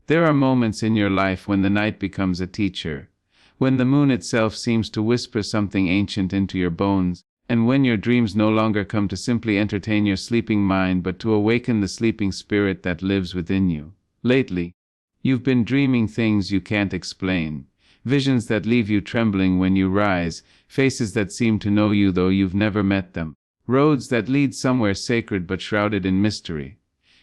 There are moments in your life when the night becomes a teacher, when the moon itself seems to whisper something ancient into your bones, and when your dreams no longer come to simply entertain your sleeping mind but to awaken the sleeping spirit that lives within you. Lately, you've been dreaming things you can't explain, visions that leave you trembling when you rise, faces that seem to know you though you've never met them, roads that lead somewhere sacred but shrouded in mystery.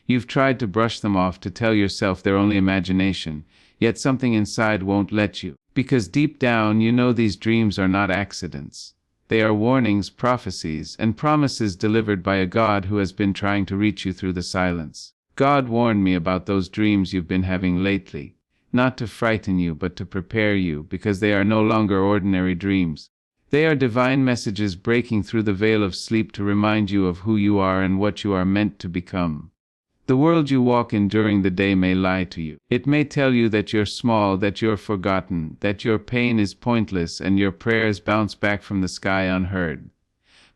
You've tried to brush them off, to tell yourself they're only imagination, yet something inside won't let you, because deep down you know these dreams are not accidents. They are warnings, prophecies, and promises delivered by a God who has been trying to reach you through the silence. God warned me about those dreams you've been having lately, not to frighten you but to prepare you, because they are no longer ordinary dreams. They are divine messages breaking through the veil of sleep to remind you of who you are and what you are meant to become. The world you walk in during the day may lie to you. It may tell you that you're small, that you're forgotten, that your pain is pointless and your prayers bounce back from the sky unheard.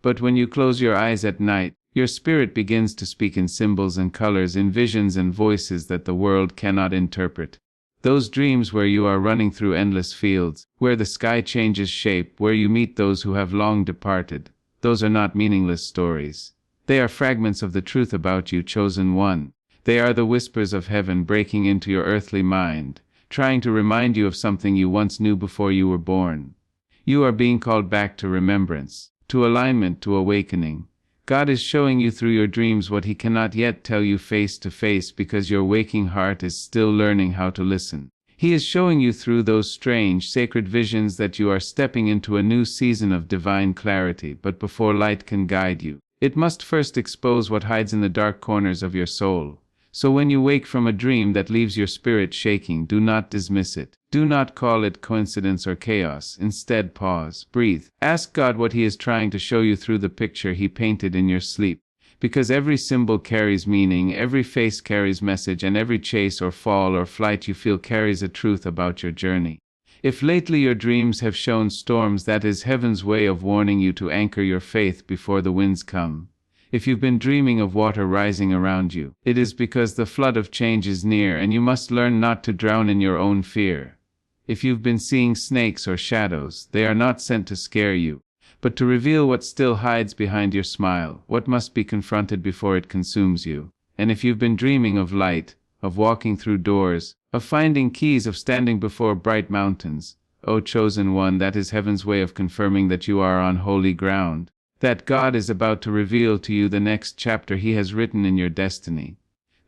But when you close your eyes at night, your spirit begins to speak in symbols and colors, in visions and voices that the world cannot interpret. Those dreams where you are running through endless fields, where the sky changes shape, where you meet those who have long departed, those are not meaningless stories. They are fragments of the truth about you, chosen one. They are the whispers of heaven breaking into your earthly mind, trying to remind you of something you once knew before you were born. You are being called back to remembrance, to alignment, to awakening. God is showing you through your dreams what He cannot yet tell you face to face, because your waking heart is still learning how to listen. He is showing you through those strange, sacred visions that you are stepping into a new season of divine clarity. But before light can guide you, it must first expose what hides in the dark corners of your soul. So when you wake from a dream that leaves your spirit shaking, do not dismiss it. Do not call it coincidence or chaos. Instead, pause, breathe. Ask God what He is trying to show you through the picture He painted in your sleep. Because every symbol carries meaning, every face carries message, and every chase or fall or flight you feel carries a truth about your journey. If lately your dreams have shown storms, that is heaven's way of warning you to anchor your faith before the winds come. If you've been dreaming of water rising around you, it is because the flood of change is near and you must learn not to drown in your own fear. If you've been seeing snakes or shadows, they are not sent to scare you, but to reveal what still hides behind your smile, what must be confronted before it consumes you. And if you've been dreaming of light, of walking through doors, of finding keys, of standing before bright mountains, O chosen one, that is heaven's way of confirming that you are on holy ground, that God is about to reveal to you the next chapter He has written in your destiny.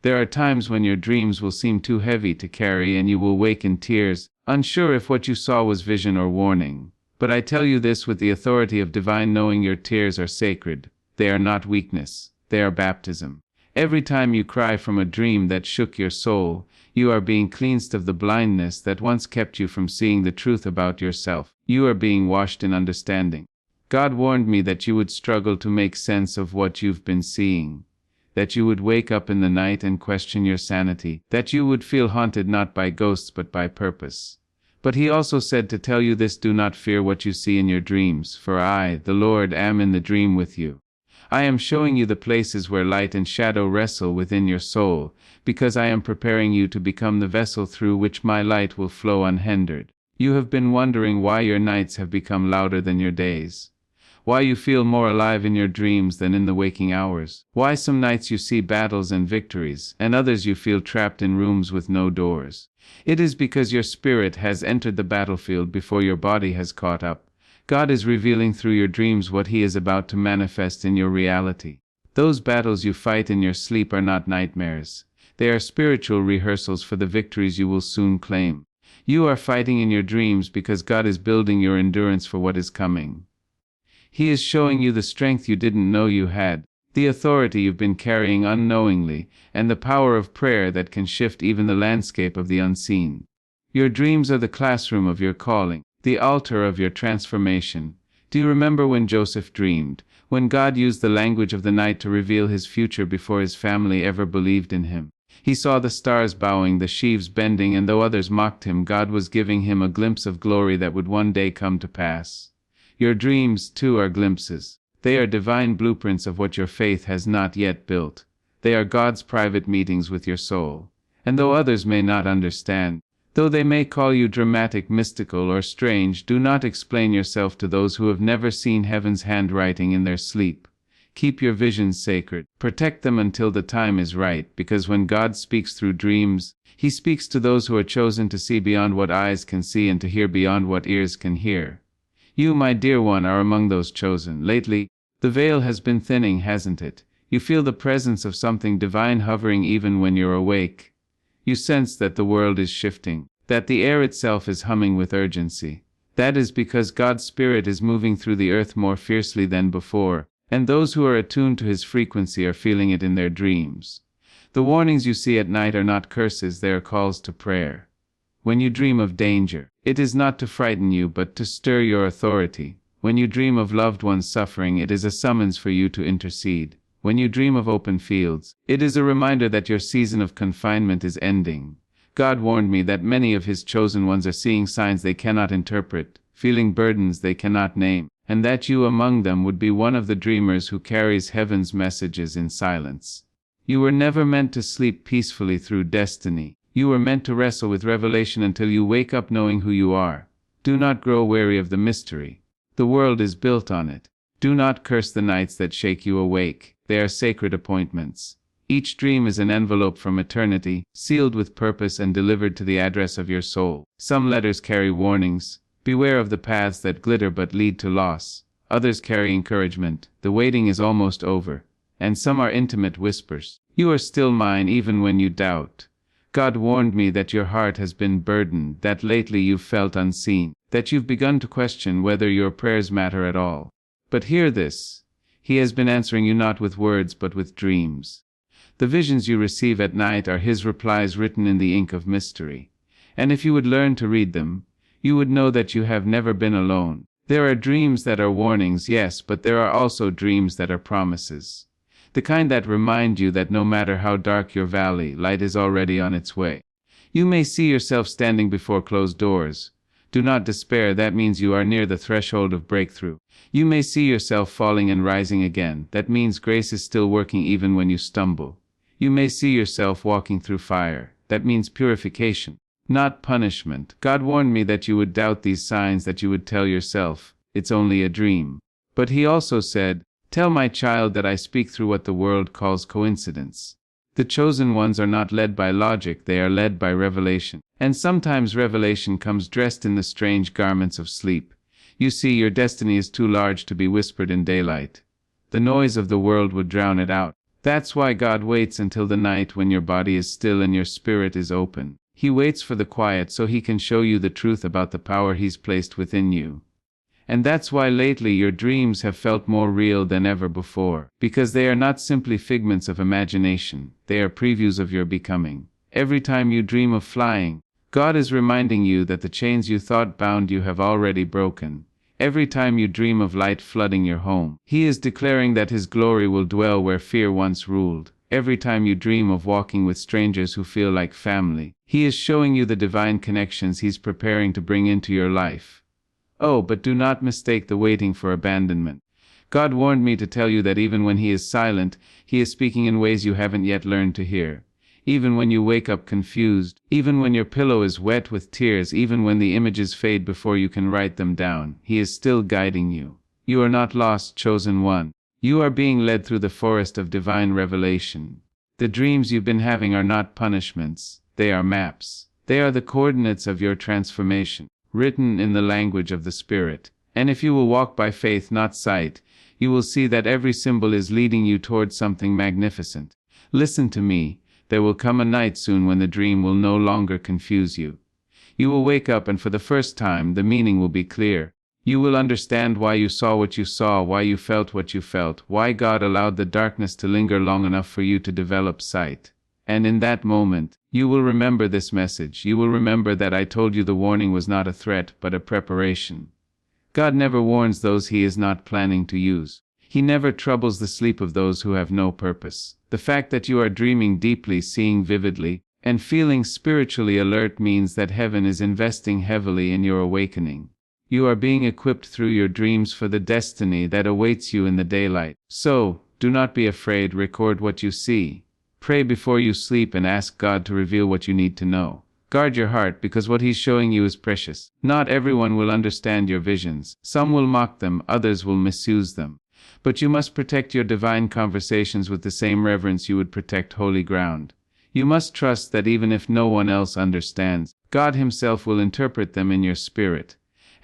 There are times when your dreams will seem too heavy to carry and you will wake in tears, unsure if what you saw was vision or warning. But I tell you this with the authority of divine knowing: your tears are sacred. They are not weakness, they are baptism. Every time you cry from a dream that shook your soul, you are being cleansed of the blindness that once kept you from seeing the truth about yourself. You are being washed in understanding. God warned me that you would struggle to make sense of what you've been seeing, that you would wake up in the night and question your sanity, that you would feel haunted not by ghosts but by purpose. But He also said to tell you this: do not fear what you see in your dreams, for I, the Lord, am in the dream with you. I am showing you the places where light and shadow wrestle within your soul, because I am preparing you to become the vessel through which my light will flow unhindered. You have been wondering why your nights have become louder than your days, why you feel more alive in your dreams than in the waking hours, why some nights you see battles and victories, and others you feel trapped in rooms with no doors. It is because your spirit has entered the battlefield before your body has caught up. God is revealing through your dreams what He is about to manifest in your reality. Those battles you fight in your sleep are not nightmares. They are spiritual rehearsals for the victories you will soon claim. You are fighting in your dreams because God is building your endurance for what is coming. He is showing you the strength you didn't know you had, the authority you've been carrying unknowingly, and the power of prayer that can shift even the landscape of the unseen. Your dreams are the classroom of your calling, the altar of your transformation. Do you remember when Joseph dreamed, when God used the language of the night to reveal his future before his family ever believed in him? He saw the stars bowing, the sheaves bending, and though others mocked him, God was giving him a glimpse of glory that would one day come to pass. Your dreams, too, are glimpses. They are divine blueprints of what your faith has not yet built. They are God's private meetings with your soul. And though others may not understand, though they may call you dramatic, mystical, or strange, do not explain yourself to those who have never seen heaven's handwriting in their sleep. Keep your visions sacred. Protect them until the time is right, because when God speaks through dreams, He speaks to those who are chosen to see beyond what eyes can see and to hear beyond what ears can hear. You, my dear one, are among those chosen. Lately, the veil has been thinning, hasn't it? You feel the presence of something divine hovering even when you're awake. You sense that the world is shifting, that the air itself is humming with urgency. That is because God's Spirit is moving through the earth more fiercely than before, and those who are attuned to His frequency are feeling it in their dreams. The warnings you see at night are not curses, they are calls to prayer. When you dream of danger, it is not to frighten you but to stir your authority. When you dream of loved ones suffering, it is a summons for you to intercede. When you dream of open fields, it is a reminder that your season of confinement is ending. God warned me that many of His chosen ones are seeing signs they cannot interpret, feeling burdens they cannot name, and that you among them would be one of the dreamers who carries heaven's messages in silence. You were never meant to sleep peacefully through destiny. You were meant to wrestle with revelation until you wake up knowing who you are. Do not grow weary of the mystery. The world is built on it. Do not curse the nights that shake you awake. They are sacred appointments. Each dream is an envelope from eternity, sealed with purpose and delivered to the address of your soul. Some letters carry warnings. Beware of the paths that glitter but lead to loss. Others carry encouragement. The waiting is almost over. And some are intimate whispers. You are still mine even when you doubt. God warned me that your heart has been burdened, that lately you've felt unseen, that you've begun to question whether your prayers matter at all. But hear this. He has been answering you not with words but with dreams. The visions you receive at night are His replies written in the ink of mystery. And if you would learn to read them, you would know that you have never been alone. There are dreams that are warnings, yes, but there are also dreams that are promises. The kind that remind you that no matter how dark your valley, light is already on its way. You may see yourself standing before closed doors. Do not despair, that means you are near the threshold of breakthrough. You may see yourself falling and rising again. That means grace is still working even when you stumble. You may see yourself walking through fire. That means purification, not punishment. God warned me that you would doubt these signs, that you would tell yourself, it's only a dream. But He also said, tell my child that I speak through what the world calls coincidence. The chosen ones are not led by logic, they are led by revelation. And sometimes revelation comes dressed in the strange garments of sleep. You see, your destiny is too large to be whispered in daylight. The noise of the world would drown it out. That's why God waits until the night when your body is still and your spirit is open. He waits for the quiet so He can show you the truth about the power He's placed within you. And that's why lately your dreams have felt more real than ever before, because they are not simply figments of imagination, they are previews of your becoming. Every time you dream of flying, God is reminding you that the chains you thought bound you have already broken. Every time you dream of light flooding your home, He is declaring that His glory will dwell where fear once ruled. Every time you dream of walking with strangers who feel like family, He is showing you the divine connections He's preparing to bring into your life. Oh, but do not mistake the waiting for abandonment. God warned me to tell you that even when He is silent, He is speaking in ways you haven't yet learned to hear. Even when you wake up confused, even when your pillow is wet with tears, even when the images fade before you can write them down, He is still guiding you. You are not lost, chosen one. You are being led through the forest of divine revelation. The dreams you've been having are not punishments, they are maps. They are the coordinates of your transformation, written in the language of the Spirit. And if you will walk by faith, not sight, you will see that every symbol is leading you towards something magnificent. Listen to me, there will come a night soon when the dream will no longer confuse you. You will wake up and for the first time the meaning will be clear. You will understand why you saw what you saw, why you felt what you felt, why God allowed the darkness to linger long enough for you to develop sight. And in that moment, you will remember this message. You will remember that I told you the warning was not a threat, but a preparation. God never warns those He is not planning to use. He never troubles the sleep of those who have no purpose. The fact that you are dreaming deeply, seeing vividly, and feeling spiritually alert means that heaven is investing heavily in your awakening. You are being equipped through your dreams for the destiny that awaits you in the daylight. So, do not be afraid, record what you see. Pray before you sleep and ask God to reveal what you need to know. Guard your heart because what He's showing you is precious. Not everyone will understand your visions. Some will mock them, others will misuse them. But you must protect your divine conversations with the same reverence you would protect holy ground. You must trust that even if no one else understands, God Himself will interpret them in your spirit.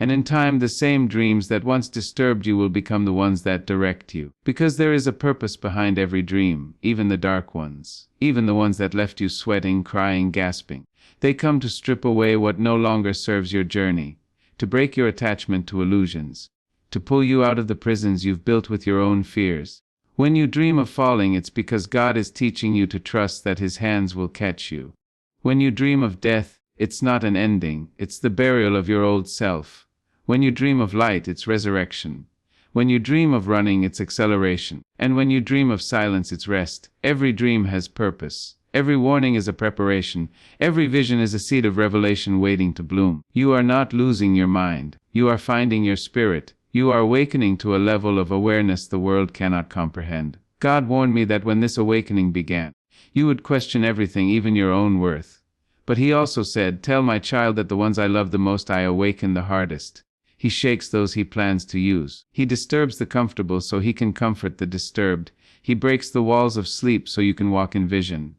And in time the same dreams that once disturbed you will become the ones that direct you. Because there is a purpose behind every dream, even the dark ones, even the ones that left you sweating, crying, gasping. They come to strip away what no longer serves your journey, to break your attachment to illusions, to pull you out of the prisons you've built with your own fears. When you dream of falling, it's because God is teaching you to trust that His hands will catch you. When you dream of death, it's not an ending, it's the burial of your old self. When you dream of light, it's resurrection. When you dream of running, it's acceleration. And when you dream of silence, it's rest. Every dream has purpose. Every warning is a preparation. Every vision is a seed of revelation waiting to bloom. You are not losing your mind. You are finding your spirit. You are awakening to a level of awareness the world cannot comprehend. God warned me that when this awakening began, you would question everything, even your own worth. But He also said, "Tell my child that the ones I love the most I awaken the hardest." He shakes those He plans to use. He disturbs the comfortable so He can comfort the disturbed. He breaks the walls of sleep so you can walk in vision.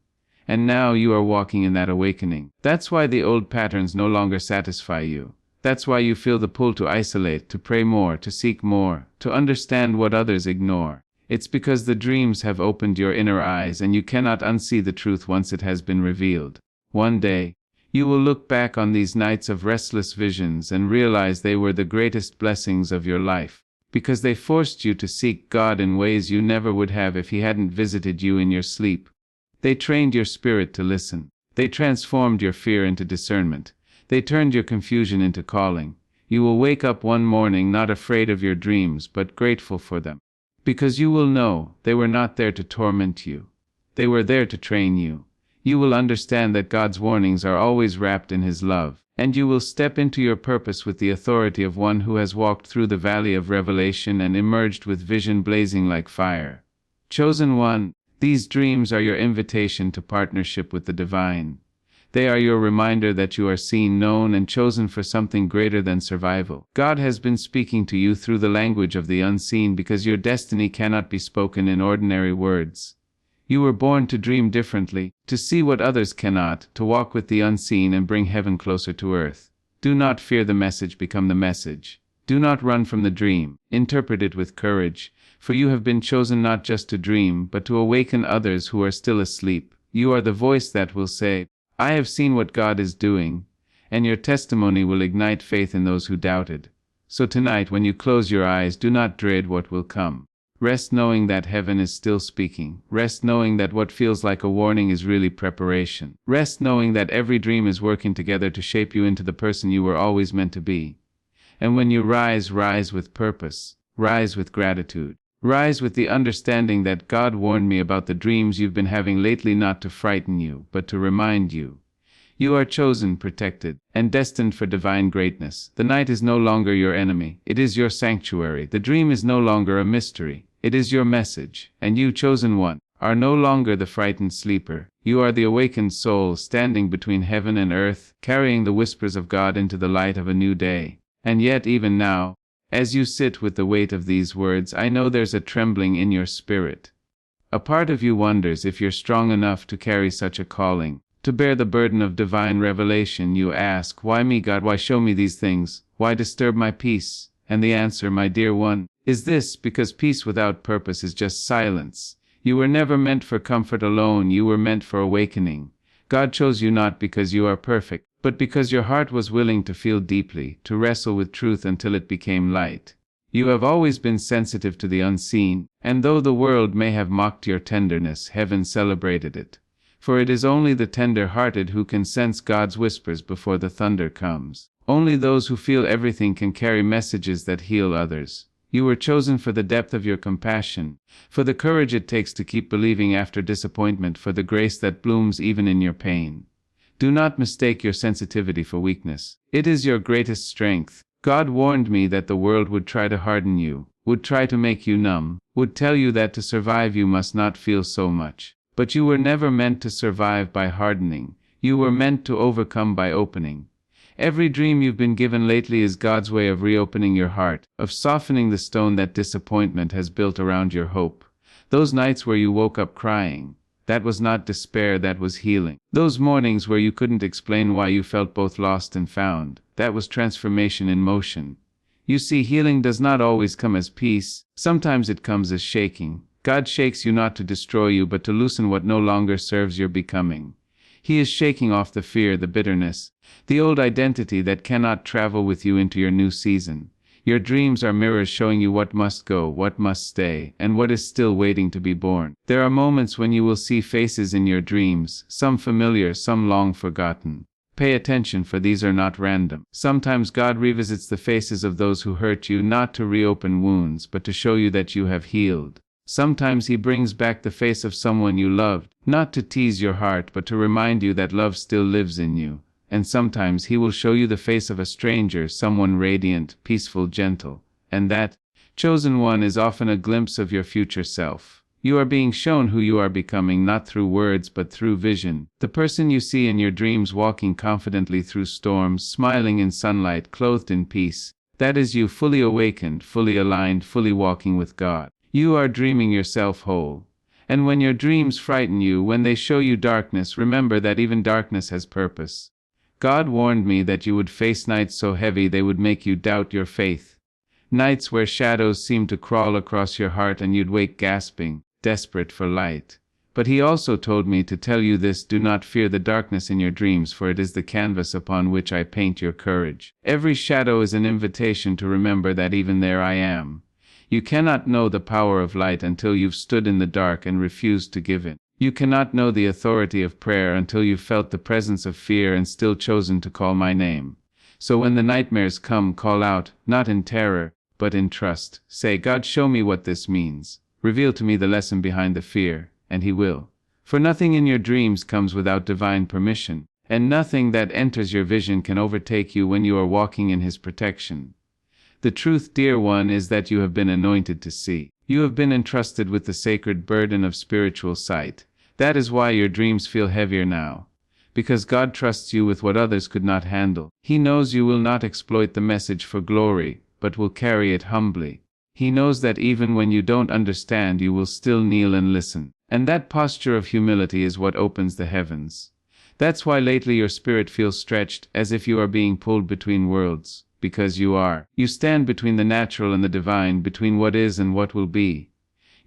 And now you are walking in that awakening. That's why the old patterns no longer satisfy you. That's why you feel the pull to isolate, to pray more, to seek more, to understand what others ignore. It's because the dreams have opened your inner eyes and you cannot unsee the truth once it has been revealed. One day, you will look back on these nights of restless visions and realize they were the greatest blessings of your life, because they forced you to seek God in ways you never would have if He hadn't visited you in your sleep. They trained your spirit to listen. They transformed your fear into discernment. They turned your confusion into calling. You will wake up one morning not afraid of your dreams but grateful for them. Because you will know they were not there to torment you. They were there to train you. You will understand that God's warnings are always wrapped in His love, and you will step into your purpose with the authority of one who has walked through the valley of revelation and emerged with vision blazing like fire. Chosen one, these dreams are your invitation to partnership with the divine. They are your reminder that you are seen, known, and chosen for something greater than survival. God has been speaking to you through the language of the unseen because your destiny cannot be spoken in ordinary words. You were born to dream differently, to see what others cannot, to walk with the unseen and bring heaven closer to earth. Do not fear the message, become the message. Do not run from the dream, interpret it with courage, for you have been chosen not just to dream, but to awaken others who are still asleep. You are the voice that will say, "I have seen what God is doing," and your testimony will ignite faith in those who doubted. So tonight, when you close your eyes, do not dread what will come. Rest knowing that heaven is still speaking. Rest knowing that what feels like a warning is really preparation. Rest knowing that every dream is working together to shape you into the person you were always meant to be. And when you rise, rise with purpose. Rise with gratitude. Rise with the understanding that God warned me about the dreams you've been having lately, not to frighten you, but to remind you. You are chosen, protected, and destined for divine greatness. The night is no longer your enemy. It is your sanctuary. The dream is no longer a mystery. It is your message. And you, chosen one, are no longer the frightened sleeper. You are the awakened soul standing between heaven and earth, carrying the whispers of God into the light of a new day. And yet, even now, as you sit with the weight of these words, I know there's a trembling in your spirit. A part of you wonders if you're strong enough to carry such a calling, to bear the burden of divine revelation. You ask, "Why me, God? Why show me these things? Why disturb my peace?" And the answer, my dear one, is this: because peace without purpose is just silence. You were never meant for comfort alone. You were meant for awakening. God chose you not because you are perfect, but because your heart was willing to feel deeply, to wrestle with truth until it became light. You have always been sensitive to the unseen, and though the world may have mocked your tenderness, heaven celebrated it. For it is only the tender-hearted who can sense God's whispers before the thunder comes. Only those who feel everything can carry messages that heal others. You were chosen for the depth of your compassion, for the courage it takes to keep believing after disappointment, for the grace that blooms even in your pain. Do not mistake your sensitivity for weakness. It is your greatest strength. God warned me that the world would try to harden you, would try to make you numb, would tell you that to survive you must not feel so much. But you were never meant to survive by hardening. You were meant to overcome by opening. Every dream you've been given lately is God's way of reopening your heart, of softening the stone that disappointment has built around your hope. Those nights where you woke up crying, that was not despair, that was healing. Those mornings where you couldn't explain why you felt both lost and found, that was transformation in motion. You see, healing does not always come as peace. Sometimes it comes as shaking. God shakes you not to destroy you, but to loosen what no longer serves your becoming. He is shaking off the fear, the bitterness, the old identity that cannot travel with you into your new season. Your dreams are mirrors showing you what must go, what must stay, and what is still waiting to be born. There are moments when you will see faces in your dreams, some familiar, some long forgotten. Pay attention, for these are not random. Sometimes God revisits the faces of those who hurt you, not to reopen wounds, but to show you that you have healed. Sometimes He brings back the face of someone you loved, not to tease your heart, but to remind you that love still lives in you. And sometimes He will show you the face of a stranger, someone radiant, peaceful, gentle. And that chosen one is often a glimpse of your future self. You are being shown who you are becoming, not through words but through vision. The person you see in your dreams walking confidently through storms, smiling in sunlight, clothed in peace, that is you, fully awakened, fully aligned, fully walking with God. You are dreaming yourself whole. And when your dreams frighten you, when they show you darkness, remember that even darkness has purpose. God warned me that you would face nights so heavy they would make you doubt your faith. Nights where shadows seemed to crawl across your heart and you'd wake gasping, desperate for light. But He also told me to tell you this: do not fear the darkness in your dreams, for it is the canvas upon which I paint your courage. Every shadow is an invitation to remember that even there I am. You cannot know the power of light until you've stood in the dark and refused to give in. You cannot know the authority of prayer until you've felt the presence of fear and still chosen to call my name. So when the nightmares come, call out, not in terror, but in trust. Say, God, show me what this means. Reveal to me the lesson behind the fear, and He will. For nothing in your dreams comes without divine permission, and nothing that enters your vision can overtake you when you are walking in His protection. The truth, dear one, is that you have been anointed to see. You have been entrusted with the sacred burden of spiritual sight. That is why your dreams feel heavier now. Because God trusts you with what others could not handle. He knows you will not exploit the message for glory, but will carry it humbly. He knows that even when you don't understand, you will still kneel and listen. And that posture of humility is what opens the heavens. That's why lately your spirit feels stretched, as if you are being pulled between worlds. Because you are. You stand between the natural and the divine, between what is and what will be.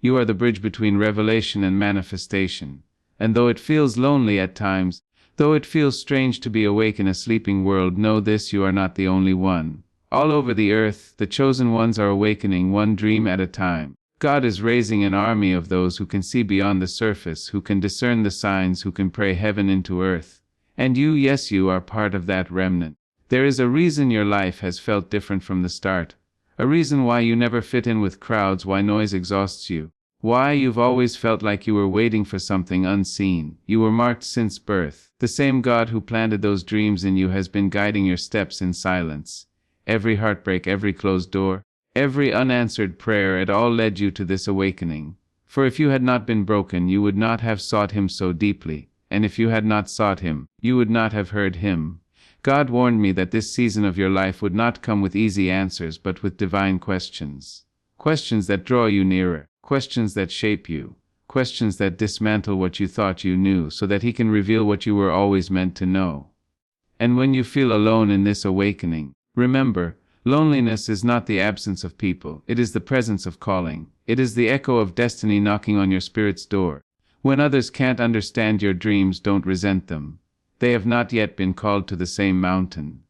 You are the bridge between revelation and manifestation. And though it feels lonely at times, though it feels strange to be awake in a sleeping world, know this: you are not the only one. All over the earth, the chosen ones are awakening, one dream at a time. God is raising an army of those who can see beyond the surface, who can discern the signs, who can pray heaven into earth. And you, yes, you are part of that remnant. There is a reason your life has felt different from the start. A reason why you never fit in with crowds, why noise exhausts you. Why you've always felt like you were waiting for something unseen. You were marked since birth. The same God who planted those dreams in you has been guiding your steps in silence. Every heartbreak, every closed door, every unanswered prayer, it all led you to this awakening. For if you had not been broken, you would not have sought Him so deeply. And if you had not sought Him, you would not have heard Him. God warned me that this season of your life would not come with easy answers, but with divine questions. Questions that draw you nearer. Questions that shape you. Questions that dismantle what you thought you knew, so that He can reveal what you were always meant to know. And when you feel alone in this awakening, remember, loneliness is not the absence of people. It is the presence of calling. It is the echo of destiny knocking on your spirit's door. When others can't understand your dreams, don't resent them. They have not yet been called to the same mountain.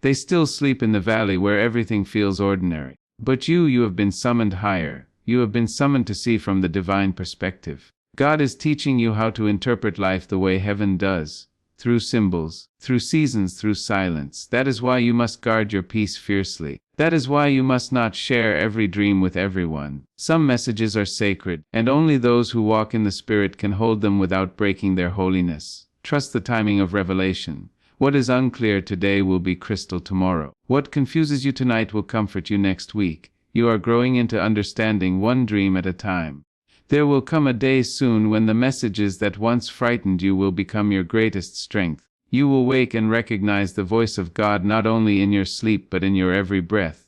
They still sleep in the valley where everything feels ordinary. But you have been summoned higher. You have been summoned to see from the divine perspective. God is teaching you how to interpret life the way heaven does. Through symbols, through seasons, through silence. That is why you must guard your peace fiercely. That is why you must not share every dream with everyone. Some messages are sacred, and only those who walk in the Spirit can hold them without breaking their holiness. Trust the timing of revelation. What is unclear today will be crystal tomorrow. What confuses you tonight will comfort you next week. You are growing into understanding, one dream at a time. There will come a day soon when the messages that once frightened you will become your greatest strength. You will wake and recognize the voice of God not only in your sleep but in your every breath.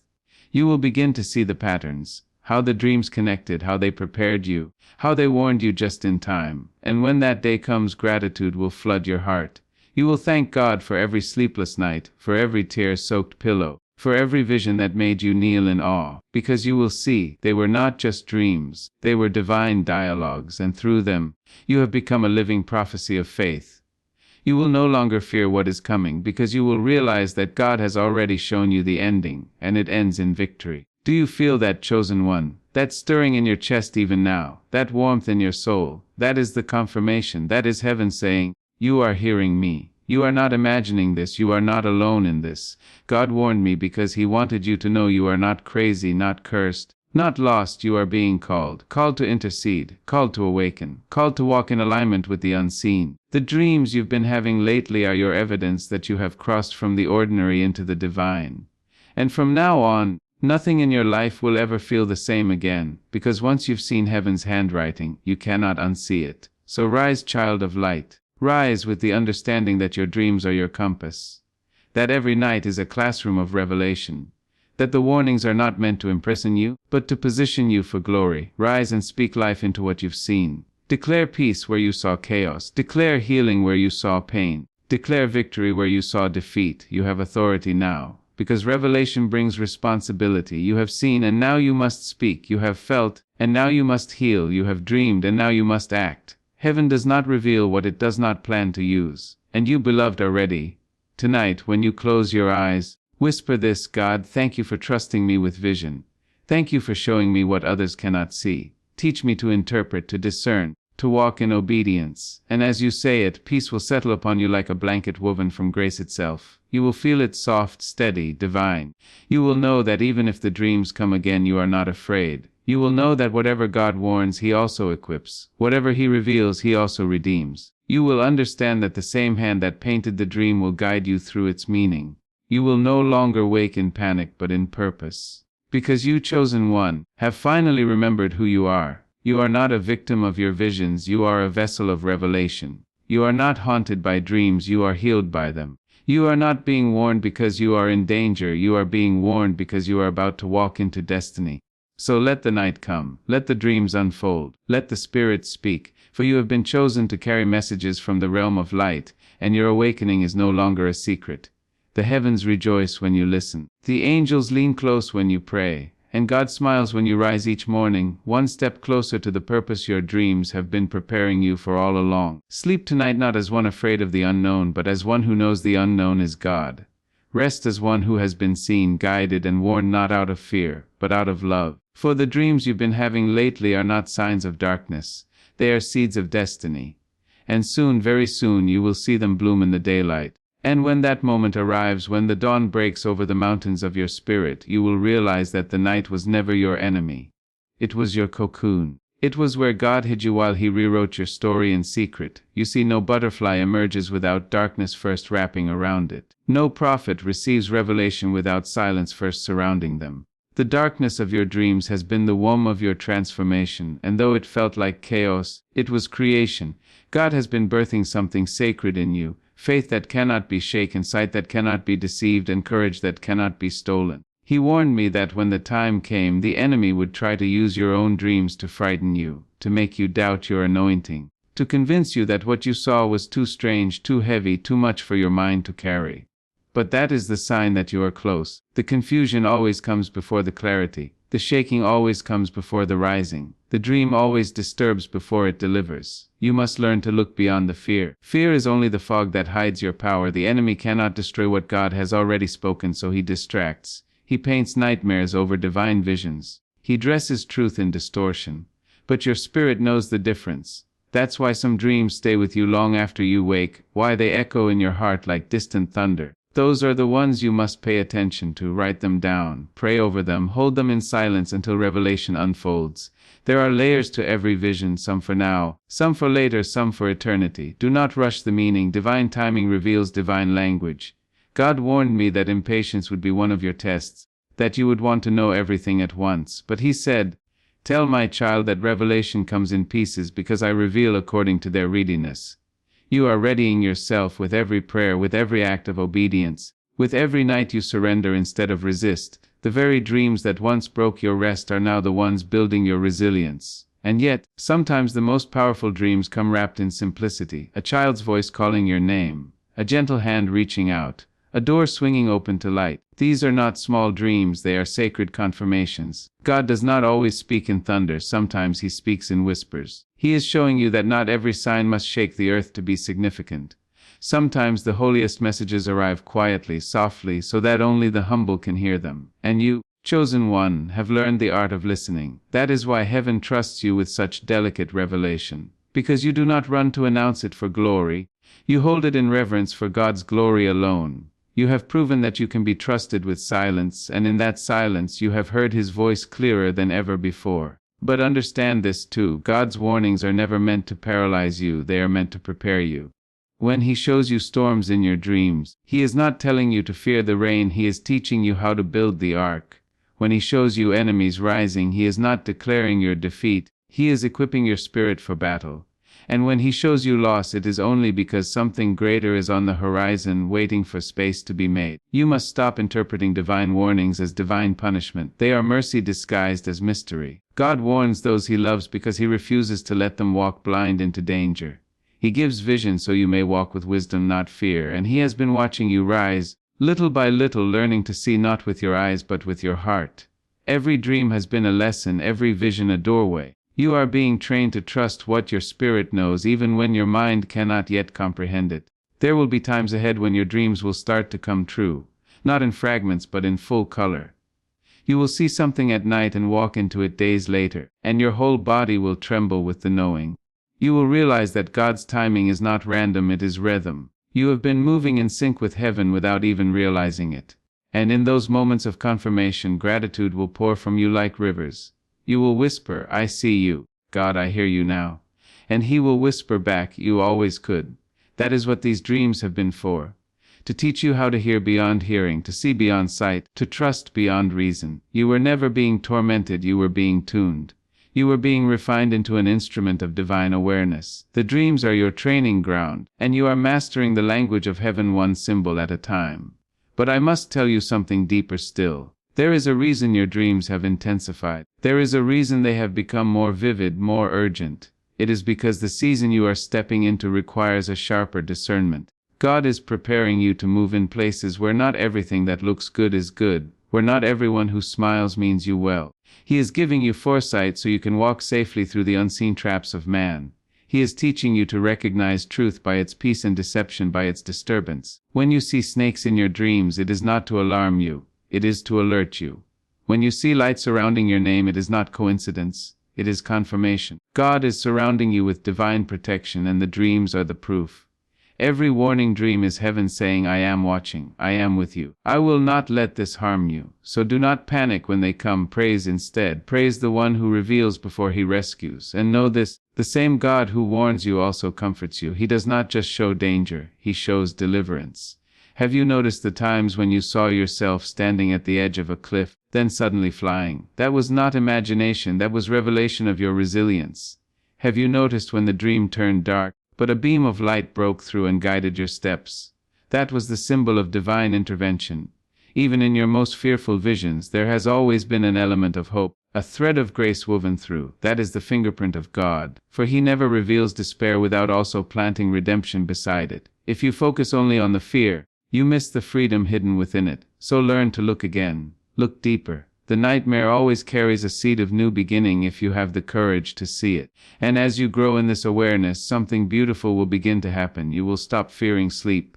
You will begin to see the patterns, how the dreams connected, how they prepared you, how they warned you just in time. And when that day comes, gratitude will flood your heart. You will thank God for every sleepless night, for every tear-soaked pillow, for every vision that made you kneel in awe, because you will see they were not just dreams, they were divine dialogues, and through them, you have become a living prophecy of faith. You will no longer fear what is coming because you will realize that God has already shown you the ending, and it ends in victory. Do you feel that, chosen one? That stirring in your chest even now, that warmth in your soul? That is the confirmation, that is heaven saying, you are hearing me. You are not imagining this, you are not alone in this. God warned me because He wanted you to know you are not crazy, not cursed, not lost. You are being called to intercede, called to awaken, called to walk in alignment with the unseen. The dreams you've been having lately are your evidence that you have crossed from the ordinary into the divine. And from now on, nothing in your life will ever feel the same again, because once you've seen heaven's handwriting, you cannot unsee it. So rise, child of light. Rise with the understanding that your dreams are your compass, that every night is a classroom of revelation, that the warnings are not meant to imprison you, but to position you for glory. Rise and speak life into what you've seen. Declare peace where you saw chaos. Declare healing where you saw pain. Declare victory where you saw defeat. You have authority now, because revelation brings responsibility. You have seen, and now you must speak. You have felt, and now you must heal. You have dreamed, and now you must act. Heaven does not reveal what it does not plan to use, and you, beloved, are ready. Tonight, when you close your eyes, whisper this: God, thank you for trusting me with vision. Thank you for showing me what others cannot see. Teach me to interpret, to discern, to walk in obedience. And as you say it, peace will settle upon you like a blanket woven from grace itself. You will feel it soft, steady, divine. You will know that even if the dreams come again, you are not afraid. You will know that whatever God warns, He also equips. Whatever He reveals, He also redeems. You will understand that the same hand that painted the dream will guide you through its meaning. You will no longer wake in panic but in purpose. Because you, chosen one, have finally remembered who you are. You are not a victim of your visions, you are a vessel of revelation. You are not haunted by dreams, you are healed by them. You are not being warned because you are in danger, you are being warned because you are about to walk into destiny. So let the night come, let the dreams unfold, let the Spirit speak, for you have been chosen to carry messages from the realm of light, and your awakening is no longer a secret. The heavens rejoice when you listen. The angels lean close when you pray, and God smiles when you rise each morning, one step closer to the purpose your dreams have been preparing you for all along. Sleep tonight not as one afraid of the unknown, but as one who knows the unknown is God. Rest as one who has been seen, guided, and warned not out of fear, but out of love. For the dreams you've been having lately are not signs of darkness, they are seeds of destiny. And soon, very soon, you will see them bloom in the daylight. And when that moment arrives, when the dawn breaks over the mountains of your spirit, you will realize that the night was never your enemy. It was your cocoon. It was where God hid you while He rewrote your story in secret. You see, no butterfly emerges without darkness first wrapping around it. No prophet receives revelation without silence first surrounding them. The darkness of your dreams has been the womb of your transformation, and though it felt like chaos, it was creation. God has been birthing something sacred in you, faith that cannot be shaken, sight that cannot be deceived, and courage that cannot be stolen. He warned me that when the time came, the enemy would try to use your own dreams to frighten you, to make you doubt your anointing, to convince you that what you saw was too strange, too heavy, too much for your mind to carry. But that is the sign that you are close. The confusion always comes before the clarity. The shaking always comes before the rising. The dream always disturbs before it delivers. You must learn to look beyond the fear. Fear is only the fog that hides your power. The enemy cannot destroy what God has already spoken, so he distracts. He paints nightmares over divine visions. He dresses truth in distortion. But your spirit knows the difference. That's why some dreams stay with you long after you wake, why they echo in your heart like distant thunder. Those are the ones you must pay attention to. Write them down, pray over them, hold them in silence until revelation unfolds. There are layers to every vision, some for now, some for later, some for eternity. Do not rush the meaning. Divine timing reveals divine language. God warned me that impatience would be one of your tests, that you would want to know everything at once. But He said, Tell my child that revelation comes in pieces because I reveal according to their readiness. You are readying yourself with every prayer, with every act of obedience, with every night you surrender instead of resist. The very dreams that once broke your rest are now the ones building your resilience. And yet, sometimes the most powerful dreams come wrapped in simplicity: a child's voice calling your name, a gentle hand reaching out, a door swinging open to light. These are not small dreams, they are sacred confirmations. God does not always speak in thunder, sometimes He speaks in whispers. He is showing you that not every sign must shake the earth to be significant. Sometimes the holiest messages arrive quietly, softly, so that only the humble can hear them. And you, chosen one, have learned the art of listening. That is why heaven trusts you with such delicate revelation. Because you do not run to announce it for glory, you hold it in reverence for God's glory alone. You have proven that you can be trusted with silence, and in that silence you have heard His voice clearer than ever before. But understand this too: God's warnings are never meant to paralyze you, they are meant to prepare you. When He shows you storms in your dreams, He is not telling you to fear the rain, He is teaching you how to build the ark. When He shows you enemies rising, He is not declaring your defeat, He is equipping your spirit for battle. And when He shows you loss, it is only because something greater is on the horizon, waiting for space to be made. You must stop interpreting divine warnings as divine punishment. They are mercy disguised as mystery. God warns those He loves because He refuses to let them walk blind into danger. He gives vision so you may walk with wisdom, not fear, and He has been watching you rise, little by little, learning to see not with your eyes but with your heart. Every dream has been a lesson, every vision a doorway. You are being trained to trust what your spirit knows, even when your mind cannot yet comprehend it. There will be times ahead when your dreams will start to come true, not in fragments but in full color. You will see something at night and walk into it days later, and your whole body will tremble with the knowing. You will realize that God's timing is not random, it is rhythm. You have been moving in sync with heaven without even realizing it. And in those moments of confirmation, gratitude will pour from you like rivers. You will whisper, "I see you, God, I hear you now." And He will whisper back, "You always could." That is what these dreams have been for. To teach you how to hear beyond hearing, to see beyond sight, to trust beyond reason. You were never being tormented, you were being tuned. You were being refined into an instrument of divine awareness. The dreams are your training ground, and you are mastering the language of heaven one symbol at a time. But I must tell you something deeper still. There is a reason your dreams have intensified. There is a reason they have become more vivid, more urgent. It is because the season you are stepping into requires a sharper discernment. God is preparing you to move in places where not everything that looks good is good, where not everyone who smiles means you well. He is giving you foresight so you can walk safely through the unseen traps of man. He is teaching you to recognize truth by its peace and deception by its disturbance. When you see snakes in your dreams, it is not to alarm you. It is to alert you. When you see light surrounding your name, it is not coincidence, it is confirmation. God is surrounding you with divine protection, and the dreams are the proof. Every warning dream is heaven saying, "I am watching, I am with you. I will not let this harm you." So do not panic when they come, praise instead. Praise the one who reveals before He rescues. And know this, the same God who warns you also comforts you. He does not just show danger, He shows deliverance. Have you noticed the times when you saw yourself standing at the edge of a cliff, then suddenly flying? That was not imagination, that was revelation of your resilience. Have you noticed when the dream turned dark, but a beam of light broke through and guided your steps? That was the symbol of divine intervention. Even in your most fearful visions, there has always been an element of hope, a thread of grace woven through. That is the fingerprint of God, for He never reveals despair without also planting redemption beside it. If you focus only on the fear, you miss the freedom hidden within it. So learn to look again. Look deeper. The nightmare always carries a seed of new beginning if you have the courage to see it. And as you grow in this awareness, something beautiful will begin to happen. You will stop fearing sleep.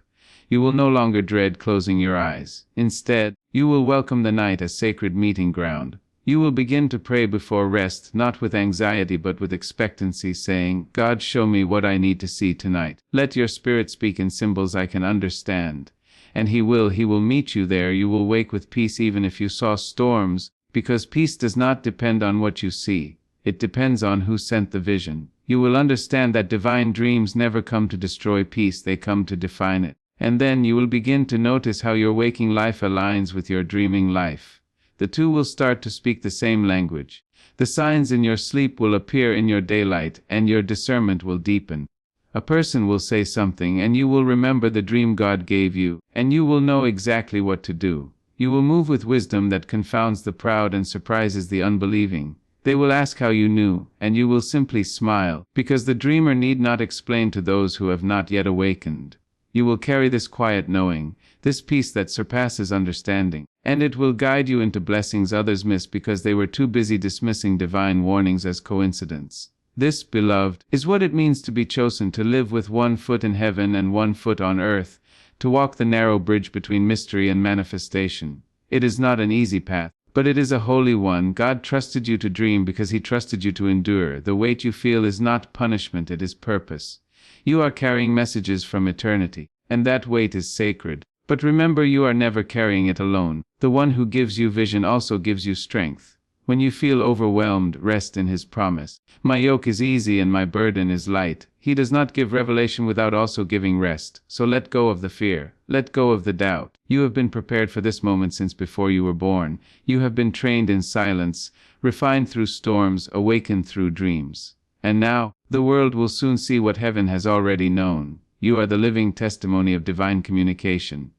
You will no longer dread closing your eyes. Instead, you will welcome the night as sacred meeting ground. You will begin to pray before rest, not with anxiety but with expectancy, saying, "God, show me what I need to see tonight. Let your spirit speak in symbols I can understand." And He will meet you there. You will wake with peace even if you saw storms, because peace does not depend on what you see. It depends on who sent the vision. You will understand that divine dreams never come to destroy peace, they come to define it. And then you will begin to notice how your waking life aligns with your dreaming life. The two will start to speak the same language. The signs in your sleep will appear in your daylight, and your discernment will deepen. A person will say something and you will remember the dream God gave you, and you will know exactly what to do. You will move with wisdom that confounds the proud and surprises the unbelieving. They will ask how you knew, and you will simply smile, because the dreamer need not explain to those who have not yet awakened. You will carry this quiet knowing, this peace that surpasses understanding, and it will guide you into blessings others miss because they were too busy dismissing divine warnings as coincidence. This, beloved, is what it means to be chosen, to live with one foot in heaven and one foot on earth, to walk the narrow bridge between mystery and manifestation. It is not an easy path, but it is a holy one. God trusted you to dream because He trusted you to endure. The weight you feel is not punishment, it is purpose. You are carrying messages from eternity, and that weight is sacred. But remember, you are never carrying it alone. The one who gives you vision also gives you strength. When you feel overwhelmed, rest in His promise. My yoke is easy and my burden is light. He does not give revelation without also giving rest. So let go of the fear. Let go of the doubt. You have been prepared for this moment since before you were born. You have been trained in silence, refined through storms, awakened through dreams. And now, the world will soon see what heaven has already known. You are the living testimony of divine communication.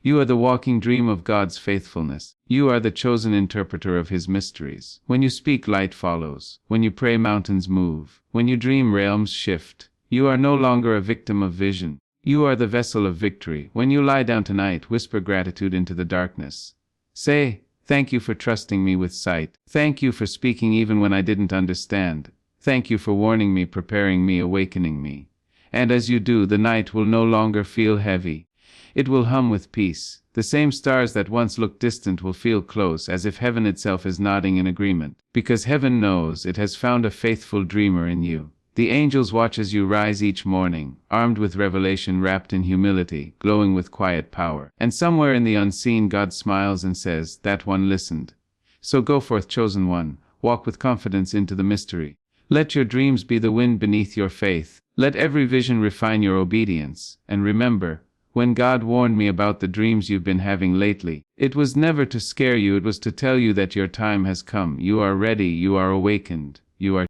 You are the walking dream of God's faithfulness. You are the chosen interpreter of His mysteries. When you speak, light follows. When you pray, mountains move. When you dream, realms shift. You are no longer a victim of vision. You are the vessel of victory. When you lie down tonight, whisper gratitude into the darkness. Say, thank you for trusting me with sight. Thank you for speaking even when I didn't understand. Thank you for warning me, preparing me, awakening me. And as you do, the night will no longer feel heavy. It will hum with peace. The same stars that once looked distant will feel close, as if heaven itself is nodding in agreement. Because heaven knows it has found a faithful dreamer in you. The angels watch as you rise each morning, armed with revelation, wrapped in humility, glowing with quiet power. And somewhere in the unseen, God smiles and says, "That one listened." So go forth, chosen one. Walk with confidence into the mystery. Let your dreams be the wind beneath your faith. Let every vision refine your obedience. And remember, when God warned me about the dreams you've been having lately, it was never to scare you, it was to tell you that your time has come. You are ready, you are awakened, you are